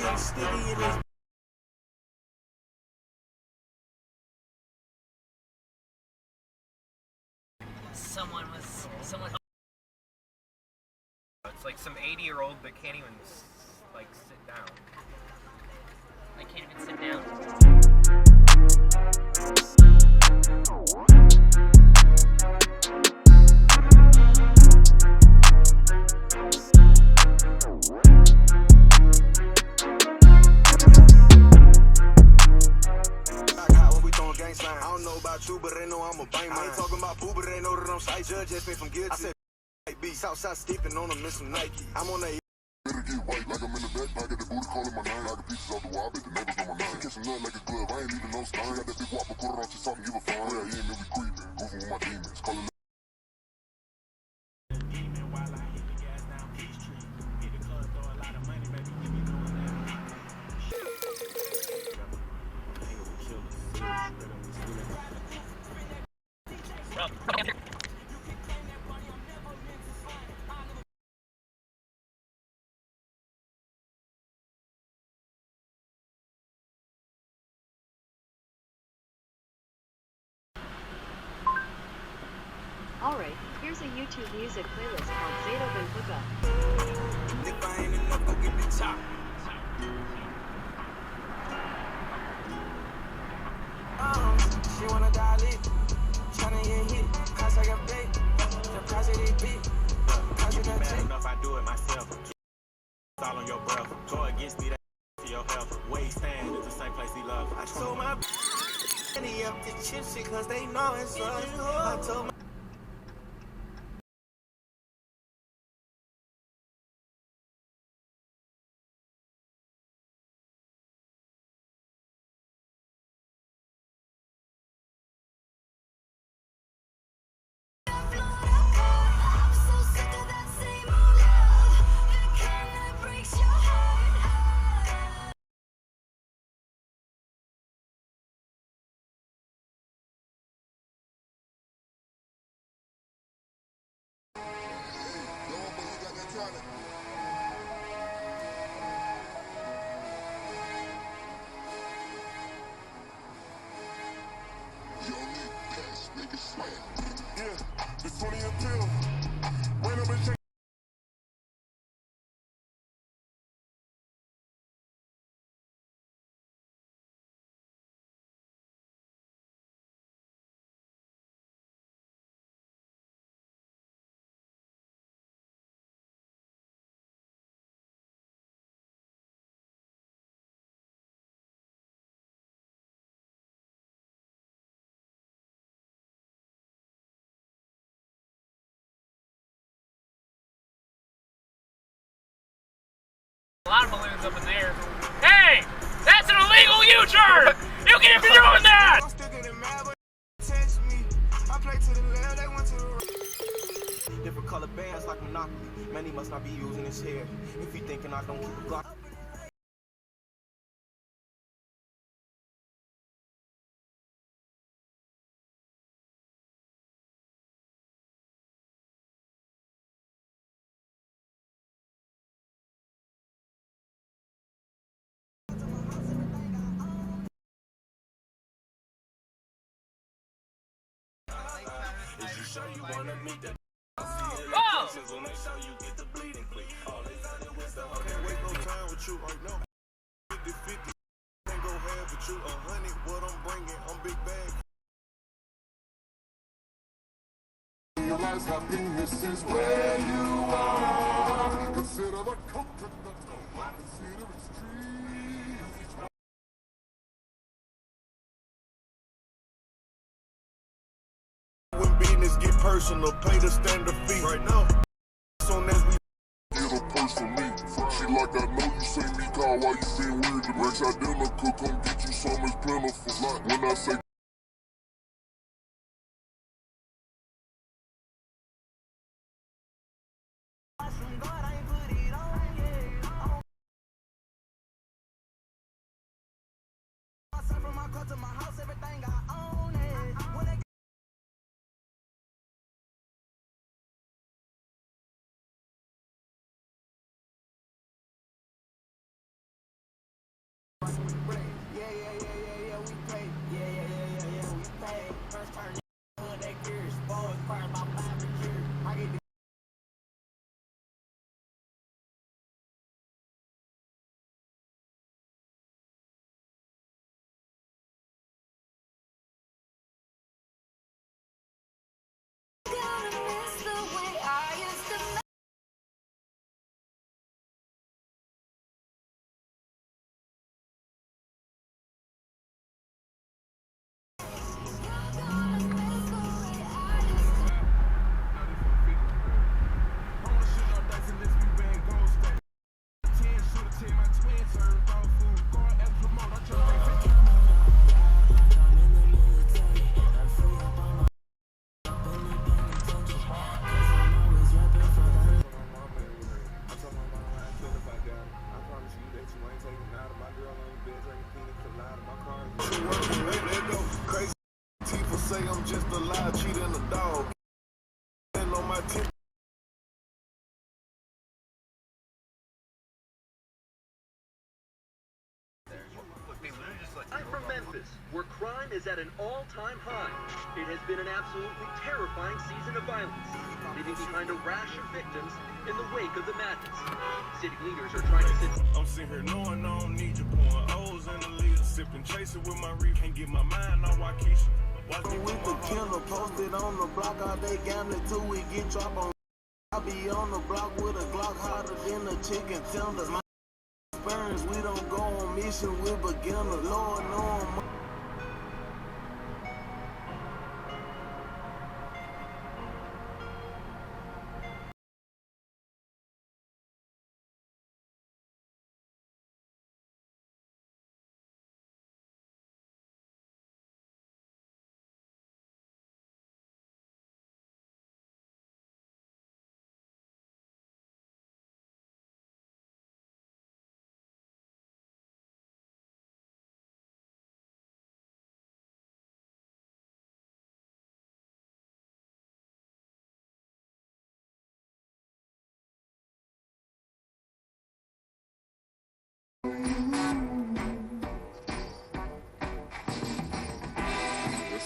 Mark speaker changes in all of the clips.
Speaker 1: getting sticky in this.
Speaker 2: Someone. It's like some 80-year-old that can't even like sit down. I can't even sit down.
Speaker 1: I don't know about you, but they know I'm a bang man. I ain't talking about boo, but they know that I'm shy. Judge just been from guilty. I said, be Southside stepping on them in some Nike. I'm on that.
Speaker 3: Better get white like I'm in the back. I got the booty calling my name. I got pieces off the wall, bet the neighbors on my name. Catch a nut like a glove, I ain't leaving no stain. Got that big whopper, put it on, she's talking, give a fuck. Yeah, man, we creeping, goofing with my demons. Calling
Speaker 4: Alright, here's a YouTube music playlist called Zato Benfica.
Speaker 1: If I ain't enough, go get the top. She wanna die lit, tryna get hit. Cause I got bait, the price of this beat.
Speaker 5: You be mad enough, I do it myself. All on your breath, go against me, that for your health. Where he stand is the same place he love.
Speaker 1: I told my and he up the chip shit cause they know it's us. I told my
Speaker 3: yeah, it's 20 and pill. Wait up and check.
Speaker 2: A lot of balloons up in there. Hey! That's an illegal U-turn! You can't be doing that!
Speaker 1: I'm still getting mad, but text me. I play to the left, they went to the right. Different color bands like Monopoly. Man, he must not be using his hair. If he thinking I don't keep a Glock.
Speaker 5: Is you sure you wanna meet that?
Speaker 2: Whoa!
Speaker 5: Will make sure you get the bleeding quick. All they got is wisdom.
Speaker 1: Can't wait no time with you right now. 50-50. Can't go half with you. 100, what I'm bringing, I'm big bag.
Speaker 3: Realize I've been here since where you are. Consider the coconut, consider its trees.
Speaker 1: When business get personal, pay the standard fee. Right now, soon as we
Speaker 3: Get a purse from me. She like, I know you say me call while you being weird. The Rex identical, come get you some, it's plentiful. When I say
Speaker 1: from my car to my house, everything I Yeah, we pay. Yeah, we pay. First turn, that gear is spoiled. Requires about 5 a year. I get the crazy people say I'm just a lie, cheating a dog. And on my tip.
Speaker 6: I'm from Memphis, where crime is at an all-time high. It has been an absolutely terrifying season of violence, leaving behind a rash of victims in the wake of the madness. City leaders are trying to sit...
Speaker 1: I'm sitting here knowing I don't need you, pouring O's in the leader, sipping, chasing with my reef, can't get my mind on Waukesha. With the killer posted on the block all day gambling till we get dropped on. I be on the block with a Glock hotter than a chicken tender. My experience, we don't go on mission with beginners. Lord know I'm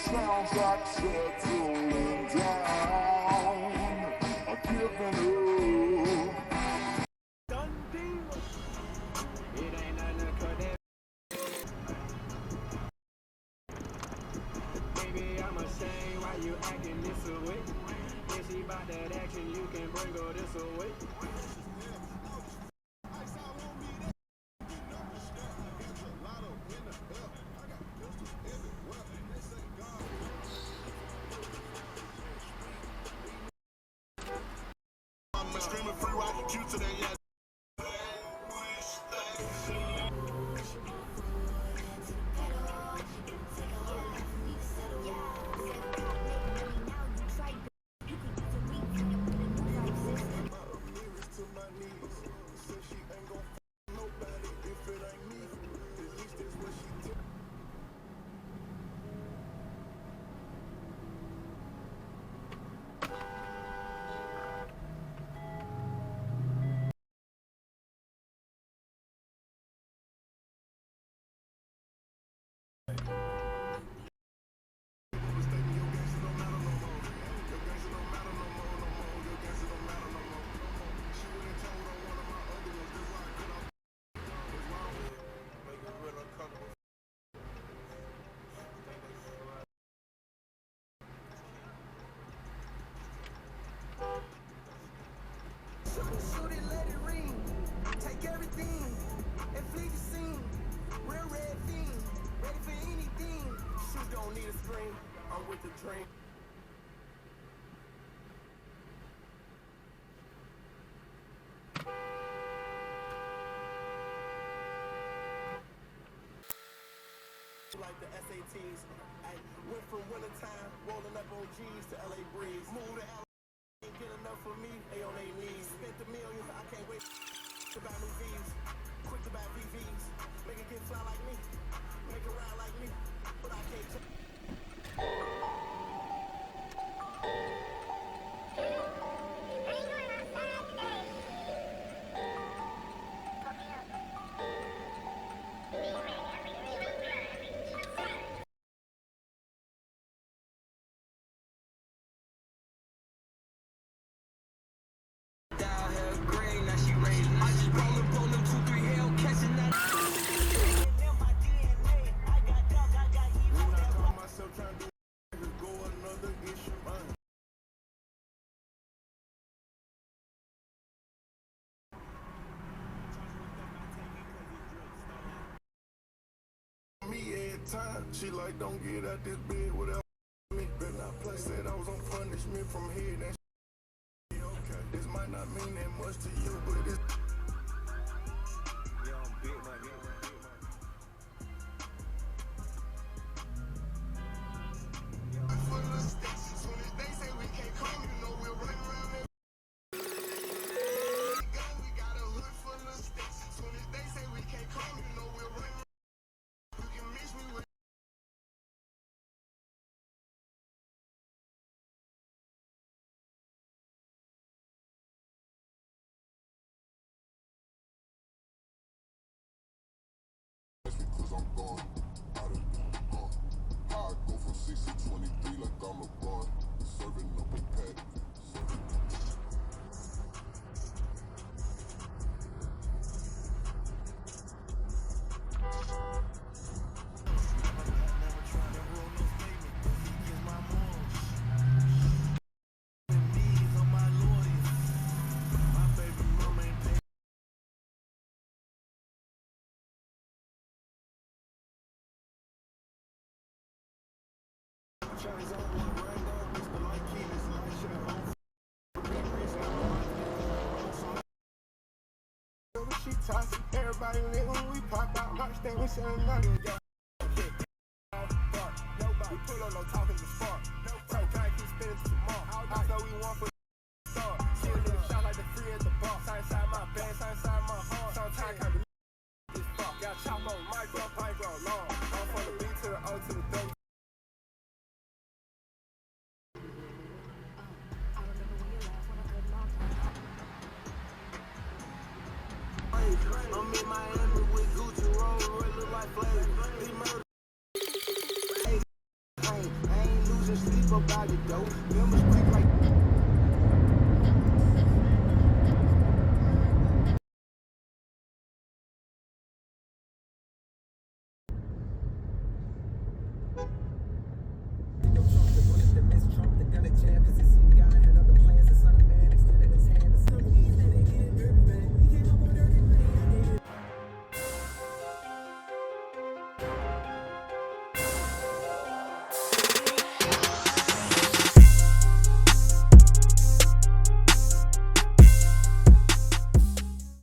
Speaker 3: Sounds like settling down, giving up.
Speaker 1: done deal. It ain't nothing to cut that. Baby, I'm ashamed why you acting this way. If she bout that action, you can bring her this away. I'm screaming free rocket Q today, yeah. Shoot it, let it ring. Take everything and flee the scene. Real red fiend, ready for anything. Shoot don't need a screen. I'm with the dream. Like the SATs, I went from wintertime, rolling up on G's to LA breeze. Move to LA. Ain't get enough for me, they on their knees. Spent the millions, I can't wait to buy new V's. Quick to buy VVs. Make it get fly like me. Make it ride like me. But I can't take.
Speaker 7: Come here.
Speaker 1: time. She like, don't get out this bed without me. Better not play, said I was on punishment from here. That shit, okay. This might not mean that much to you, but it's.
Speaker 5: Yeah, I'm big money.
Speaker 3: Because I'm gone. Out of gone. I go from 6 to 23 like I'm LeBron. Serving up a pet.
Speaker 1: She toxic, everybody lit when we pop out. Watch that we selling nothing. Nobody pull on no talking to spark. No talk, I keep spinning to the mall. I know we want for start. She a little shot like the free at the bar. Side inside my band, side inside my heart. Sometimes I be this fuck. Got chop on micro, pipe on long. I'm from the B to the O to the W. I'm in Miami with Gucci roll, look like flavor. He murdered. I ain't losing sleep about it though. Members quick like.